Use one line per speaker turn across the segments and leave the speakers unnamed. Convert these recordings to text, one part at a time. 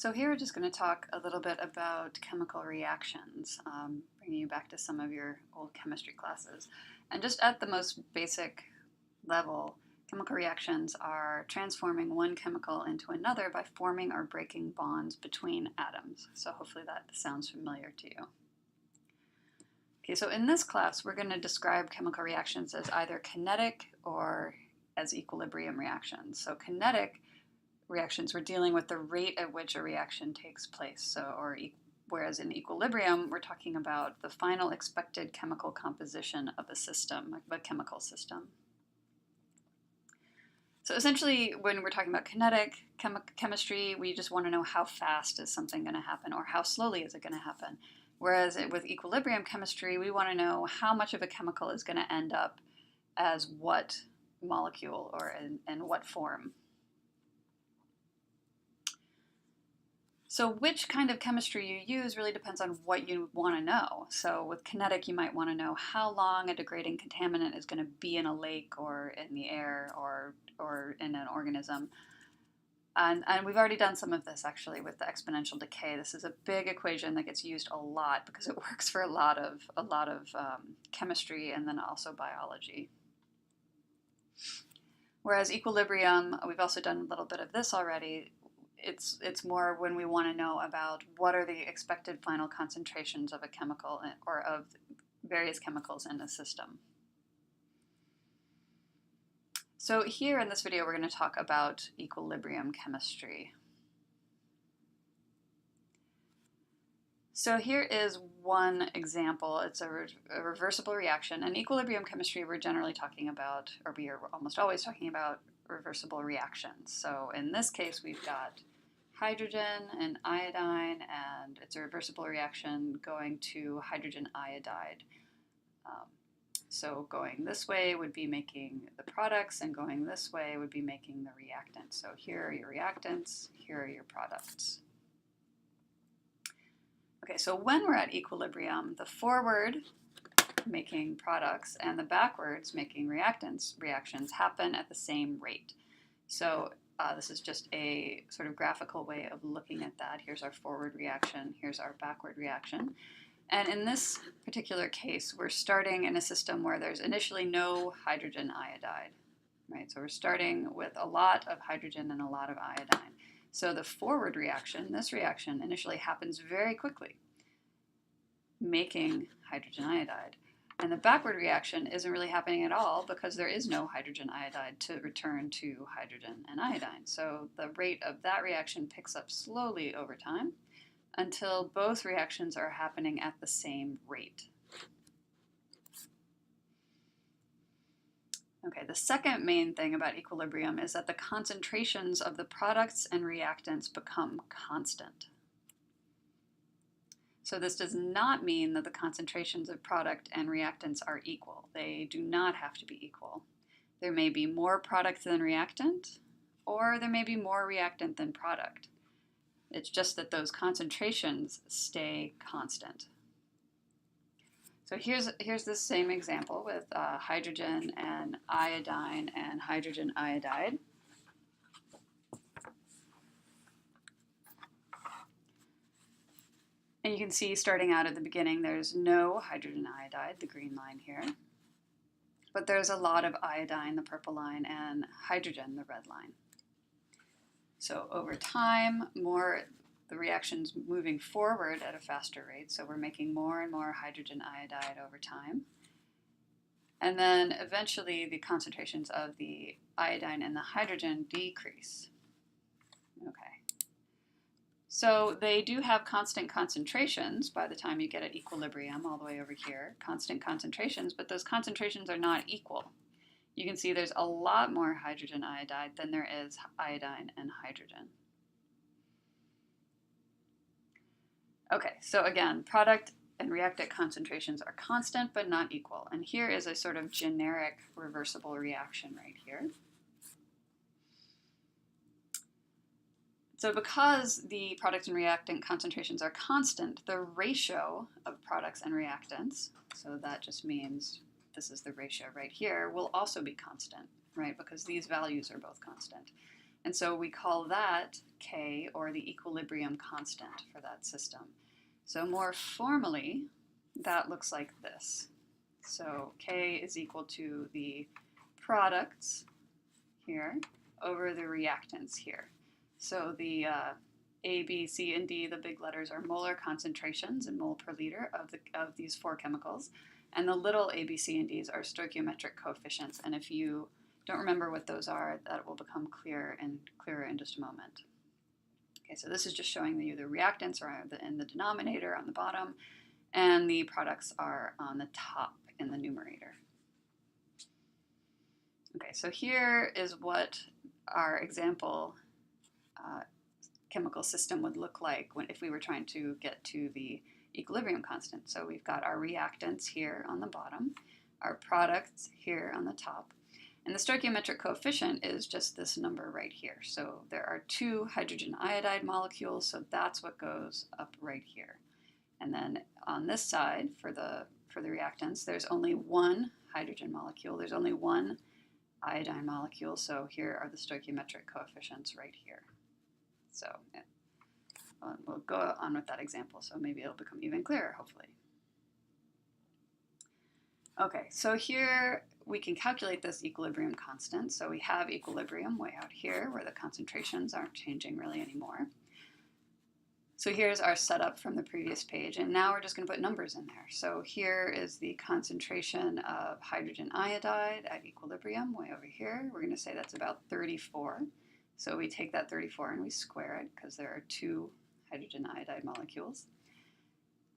So here we're just going to talk a little bit about chemical reactions, bringing you back to some of your old chemistry classes. And just at the most basic level, chemical reactions are transforming one chemical into another by forming or breaking bonds between atoms. So hopefully that sounds familiar to you. Okay, so in this class, we're going to describe chemical reactions as either kinetic or as equilibrium reactions. So kinetic reactions, we're dealing with the rate at which a reaction takes place. Whereas in equilibrium, we're talking about the final expected chemical composition of a system, of a chemical system. So essentially, when we're talking about kinetic chemistry, we just want to know how fast is something going to happen or how slowly is it going to happen. Whereas with equilibrium chemistry, we want to know how much of a chemical is going to end up as what molecule or in what form. So which kind of chemistry you use really depends on what you want to know. So with kinetic, you might want to know how long a degrading contaminant is going to be in a lake or in the air or in an organism. And we've already done some of this actually with the exponential decay. This is a big equation that gets used a lot because it works for a lot of chemistry and then also biology. Whereas equilibrium, we've also done a little bit of this already. It's more when we want to know about what are the expected final concentrations of a chemical or of various chemicals in a system. So here in this video, we're going to talk about equilibrium chemistry. So here is one example. It's a reversible reaction. In equilibrium chemistry, we're generally talking about, or we are almost always talking about, reversible reactions. So in this case, we've got hydrogen and iodine, and it's a reversible reaction going to hydrogen iodide. So going this way would be making the products, and going this way would be making the reactants. So here are your reactants, here are your products. Okay, so when we're at equilibrium, the forward making products and the backwards making reactions happen at the same rate. So this is just a sort of graphical way of looking at that. Here's our forward reaction, here's our backward reaction. And in this particular case, we're starting in a system where there's initially no hydrogen iodide, right? So we're starting with a lot of hydrogen and a lot of iodine. So the forward reaction, this reaction, initially happens very quickly, making hydrogen iodide. And the backward reaction isn't really happening at all because there is no hydrogen iodide to return to hydrogen and iodine. So the rate of that reaction picks up slowly over time until both reactions are happening at the same rate. Okay, the second main thing about equilibrium is that the concentrations of the products and reactants become constant. So this does not mean that the concentrations of product and reactants are equal. They do not have to be equal. There may be more product than reactant, or there may be more reactant than product. It's just that those concentrations stay constant. So here's the same example with hydrogen and iodine and hydrogen iodide. And you can see starting out at the beginning, there's no hydrogen iodide, the green line here. But there's a lot of iodine, the purple line, and hydrogen, the red line. So over time, the reaction's moving forward at a faster rate. So we're making more and more hydrogen iodide over time. And then eventually the concentrations of the iodine and the hydrogen decrease. Okay. So they do have constant concentrations by the time you get at equilibrium all the way over here, constant concentrations, but those concentrations are not equal. You can see there's a lot more hydrogen iodide than there is iodine and hydrogen. Okay, so again, product and reactant concentrations are constant but not equal. And here is a sort of generic reversible reaction right here. So because the product and reactant concentrations are constant, the ratio of products and reactants, so that just means this is the ratio right here, will also be constant, right? Because these values are both constant. And so we call that K, or the equilibrium constant for that system. So more formally, that looks like this. So K is equal to the products here over the reactants here. So the A, B, C, and D, the big letters, are molar concentrations in mole per liter of these four chemicals. And the little A, B, C, and D's are stoichiometric coefficients. And if you don't remember what those are, that will become clearer in just a moment. Okay, so this is just showing you the reactants are in the denominator on the bottom, and the products are on the top in the numerator. Okay, so here is what our example chemical system would look like if we were trying to get to the equilibrium constant. So we've got our reactants here on the bottom, our products here on the top, and the stoichiometric coefficient is just this number right here. So there are 2 hydrogen iodide molecules, so that's what goes up right here. And then on this side, for the reactants, there's only 1 hydrogen molecule. There's only 1 iodine molecule, so here are the stoichiometric coefficients right here. So we'll go on with that example, so maybe it'll become even clearer, hopefully. Okay, so here we can calculate this equilibrium constant. So we have equilibrium way out here where the concentrations aren't changing really anymore. So here's our setup from the previous page, and now we're just going to put numbers in there. So here is the concentration of hydrogen iodide at equilibrium way over here. We're going to say that's about 34. So we take that 34 and we square it because there are 2 hydrogen iodide molecules.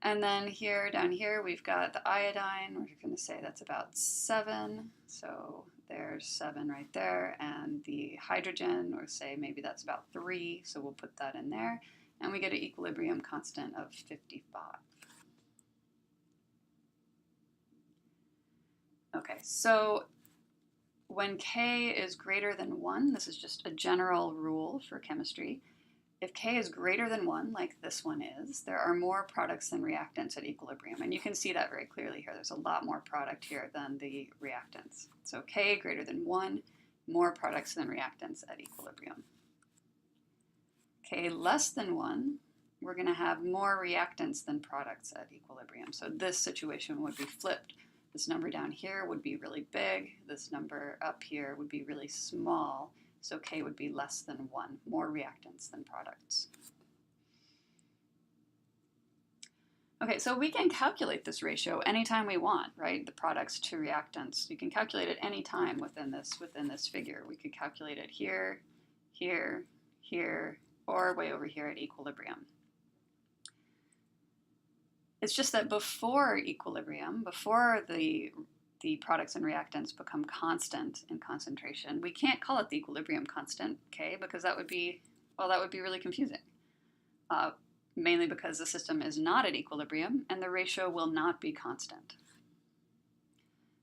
And then here, down here, we've got the iodine. We're going to say that's about 7. So there's 7 right there. And the hydrogen, or say maybe that's about 3. So we'll put that in there. And we get an equilibrium constant of 55. Okay, so when K is greater than 1, this is just a general rule for chemistry. If K is greater than 1, like this one is, there are more products than reactants at equilibrium. And you can see that very clearly here. There's a lot more product here than the reactants. So K greater than 1, more products than reactants at equilibrium. K less than 1, we're going to have more reactants than products at equilibrium. So this situation would be flipped. This number down here would be really big. This number up here would be really small. So K would be less than 1, more reactants than products. Okay, so we can calculate this ratio anytime we want, right? The products to reactants. You can calculate it any time within this figure. We could calculate it here, here, here, or way over here at equilibrium. It's just that before equilibrium, before the products and reactants become constant in concentration, we can't call it the equilibrium constant, K, because that would be really confusing. Mainly because the system is not at equilibrium and the ratio will not be constant.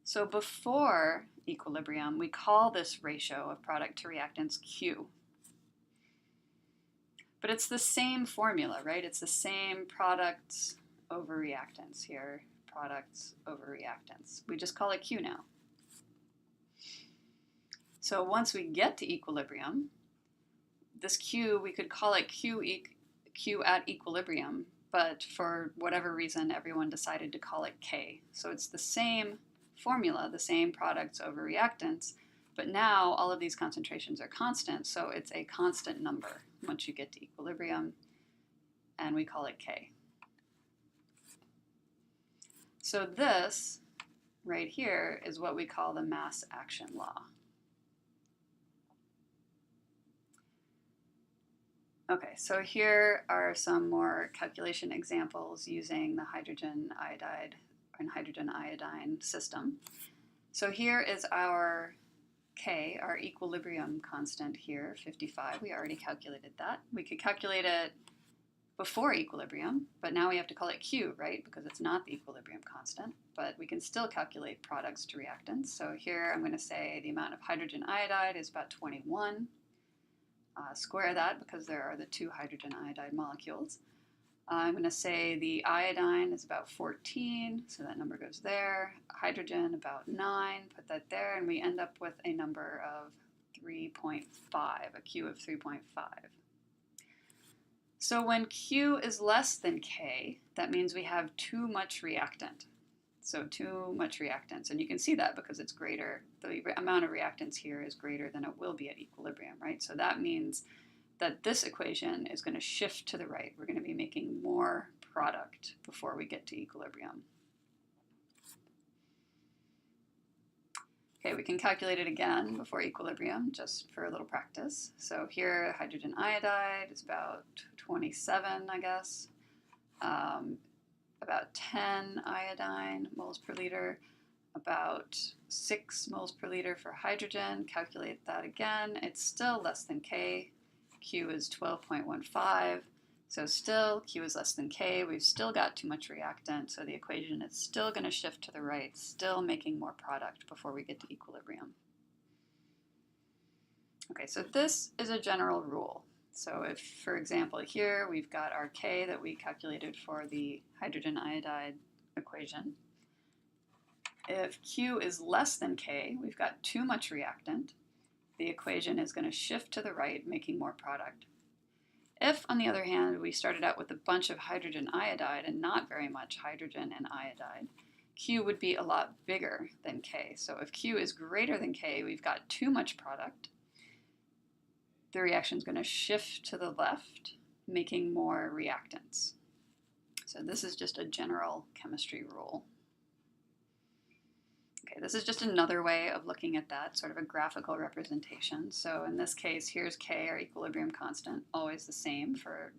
So before equilibrium, we call this ratio of product to reactants Q. But it's the same formula, right? It's the same products over reactants here, products over reactants. We just call it Q now. So once we get to equilibrium, this Q, we could call it Q at equilibrium, but for whatever reason, everyone decided to call it K. So it's the same formula, the same products over reactants, but now all of these concentrations are constant, so it's a constant number once you get to equilibrium, and we call it K. So this right here is what we call the mass action law. Okay, so here are some more calculation examples using the hydrogen iodide and hydrogen iodine system. So here is our K, our equilibrium constant here, 55. We already calculated that. We could calculate it before equilibrium, but now we have to call it Q, right? Because it's not the equilibrium constant, but we can still calculate products to reactants. So here I'm going to say the amount of hydrogen iodide is about 21. Square that because there are the 2 hydrogen iodide molecules. I'm going to say the iodine is about 14, so that number goes there. Hydrogen about 9, put that there, and we end up with a number of 3.5, a Q of 3.5. So when Q is less than K, that means we have too much reactant. So too much reactants, and you can see that because it's greater, the amount of reactants here is greater than it will be at equilibrium, right? So that means that this equation is going to shift to the right. We're going to be making more product before we get to equilibrium. Okay, we can calculate it again before equilibrium, just for a little practice. So here, hydrogen iodide is about 27, I guess. About 10 iodine moles per liter, about 6 moles per liter for hydrogen. Calculate that again. It's still less than K. Q is 12.15. So still, Q is less than K. We've still got too much reactant, so the equation is still going to shift to the right, still making more product before we get to equilibrium. Okay, so this is a general rule. So if, for example, here we've got our K that we calculated for the hydrogen iodide equation. If Q is less than K, we've got too much reactant. The equation is going to shift to the right, making more product. If, on the other hand, we started out with a bunch of hydrogen iodide and not very much hydrogen and iodide, Q would be a lot bigger than K. So if Q is greater than K, we've got too much product. The reaction is going to shift to the left, making more reactants. So this is just a general chemistry rule. Okay, this is just another way of looking at that, sort of a graphical representation. So in this case, here's K, our equilibrium constant, always the same for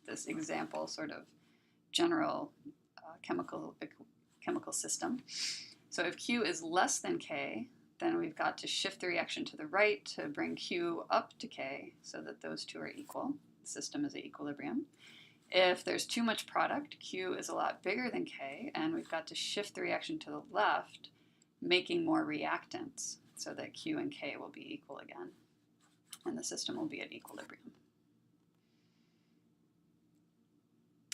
this example sort of general chemical system. So if Q is less than K, then we've got to shift the reaction to the right to bring Q up to K so that those two are equal. The system is at equilibrium. If there's too much product, Q is a lot bigger than K, and we've got to shift the reaction to the left, making more reactants so that Q and K will be equal again, and the system will be at equilibrium.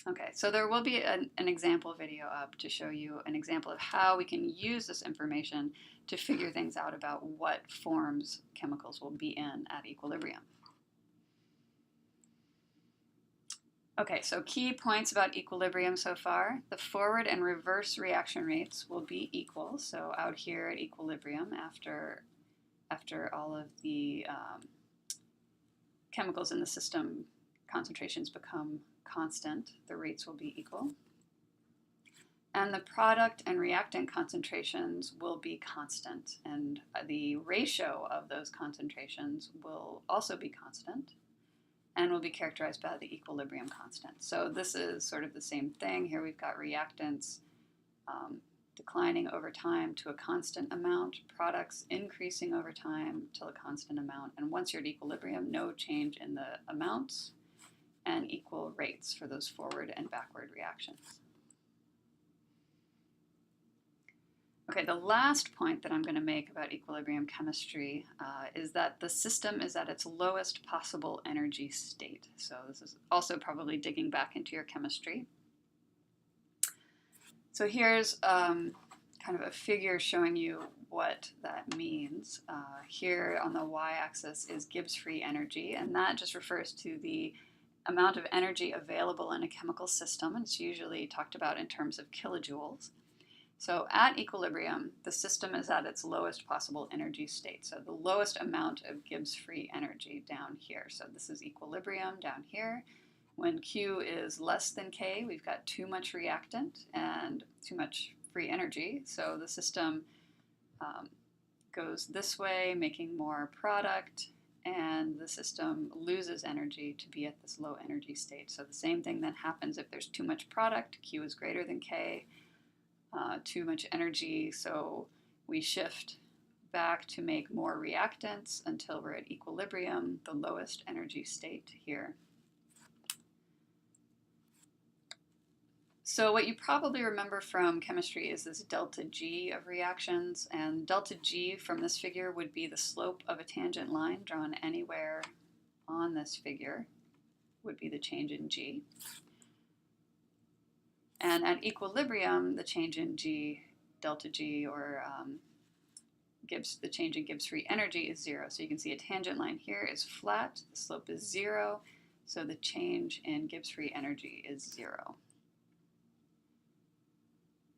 Okay, so there will be an example video up to show you an example of how we can use this information to figure things out about what forms chemicals will be in at equilibrium. Okay, so key points about equilibrium so far. The forward and reverse reaction rates will be equal. So out here at equilibrium, after all of the chemicals in the system concentrations become constant, the rates will be equal. And the product and reactant concentrations will be constant, and the ratio of those concentrations will also be constant and will be characterized by the equilibrium constant. So this is sort of the same thing. Here we've got reactants declining over time to a constant amount, products increasing over time till a constant amount, and once you're at equilibrium, no change in the amounts and equal rates for those forward and backward reactions. Okay, the last point that I'm going to make about equilibrium chemistry is that the system is at its lowest possible energy state. So this is also probably digging back into your chemistry. So here's kind of a figure showing you what that means. Here on the y-axis is Gibbs free energy, and that just refers to the amount of energy available in a chemical system, and it's usually talked about in terms of kilojoules. So at equilibrium, the system is at its lowest possible energy state, so the lowest amount of Gibbs free energy down here. So this is equilibrium down here. When Q is less than K, we've got too much reactant and too much free energy, so the system goes this way, making more product, and the system loses energy to be at this low energy state. So the same thing then happens if there's too much product, Q is greater than K, too much energy, so we shift back to make more reactants until we're at equilibrium, the lowest energy state here. So what you probably remember from chemistry is this delta G of reactions, and delta G from this figure would be the slope of a tangent line drawn anywhere on this figure would be the change in G. And at equilibrium, the change in G, delta G, or the change in Gibbs free energy is 0. So you can see a tangent line here is flat, the slope is 0, so the change in Gibbs free energy is 0.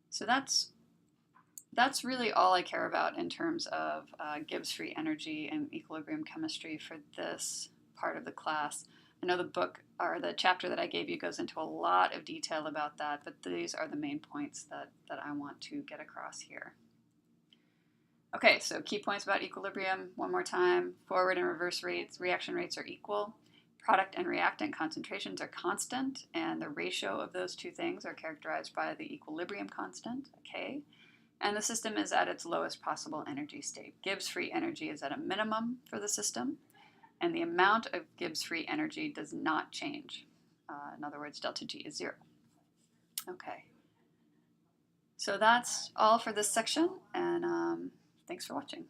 So that's really all I care about in terms of Gibbs free energy and equilibrium chemistry for this part of the class. I know the book, or the chapter that I gave you, goes into a lot of detail about that, but these are the main points that I want to get across here. Okay, so key points about equilibrium, one more time. Forward and reverse reaction rates are equal. Product and reactant concentrations are constant, and the ratio of those two things are characterized by the equilibrium constant, K. And the system is at its lowest possible energy state. Gibbs free energy is at a minimum for the system, and the amount of Gibbs free energy does not change. In other words, delta G is 0. Okay. So that's all for this section, and thanks for watching.